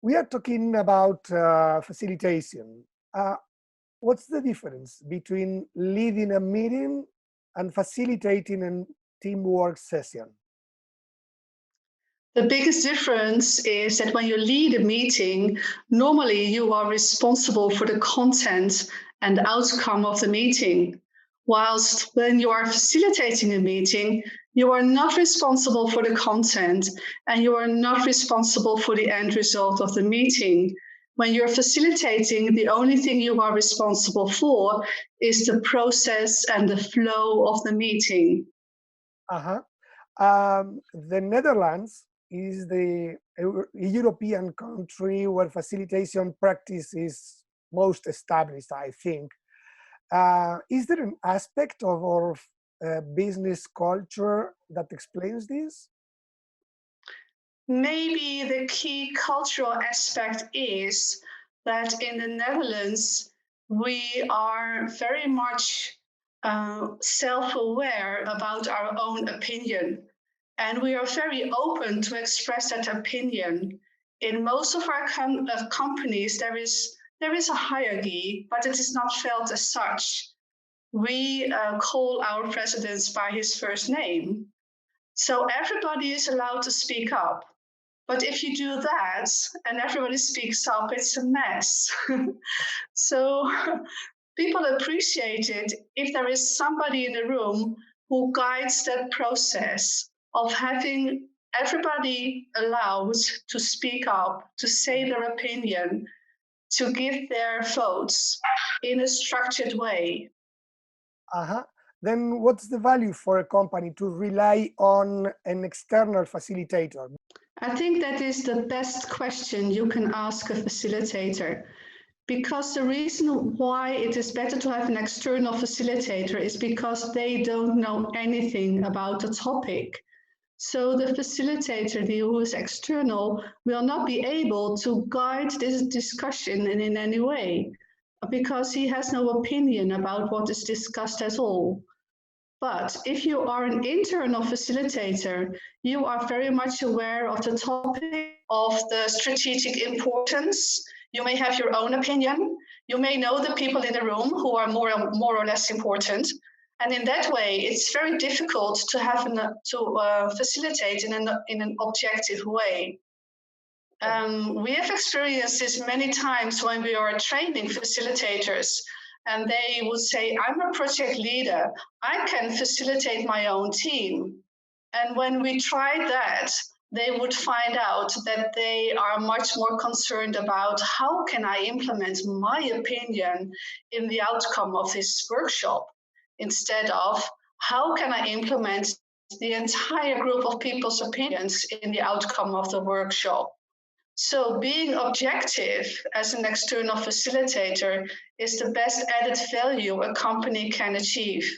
We are talking about facilitation. What's the difference between leading a meeting and facilitating a teamwork session? The biggest difference is that when you lead a meeting, normally you are responsible for the content and outcome of the meeting. Whilst when you are facilitating a meeting, you are not responsible for the content and you are not responsible for the end result of the meeting. When you're facilitating, the only thing you are responsible for is the process and the flow of the meeting. Uh-huh. The Netherlands is the European country where facilitation practice is most established, I think. Is there an aspect of our business culture that explains this? Maybe the key cultural aspect is that in the Netherlands, we are very much self aware about our own opinion. And we are very open to express that opinion. In most of our companies, there is a hierarchy, but it is not felt as such. We call our president by his first name. So everybody is allowed to speak up. But if you do that and everybody speaks up, it's a mess. So people appreciate it if there is somebody in the room who guides that process of having everybody allowed to speak up, to say their opinion, to give their votes in a structured way. Uh-huh. Then what's the value for a company to rely on an external facilitator? I think that is the best question you can ask a facilitator. Because the reason why it is better to have an external facilitator is because they don't know anything about the topic. So the facilitator who is external will not be able to guide this discussion in any way because he has no opinion about what is discussed at all. But if you are an internal facilitator, you are very much aware of the topic, of the strategic importance. You may have your own opinion. You may know the people in the room who are more or less important. And in that way, it's very difficult to have facilitate in an objective way. We have experienced this many times when we are training facilitators, and they would say, I'm a project leader, I can facilitate my own team. And when we tried that, they would find out that they are much more concerned about how can I implement my opinion in the outcome of this workshop, instead of how can I implement the entire group of people's opinions in the outcome of the workshop. So being objective as an external facilitator is the best added value a company can achieve.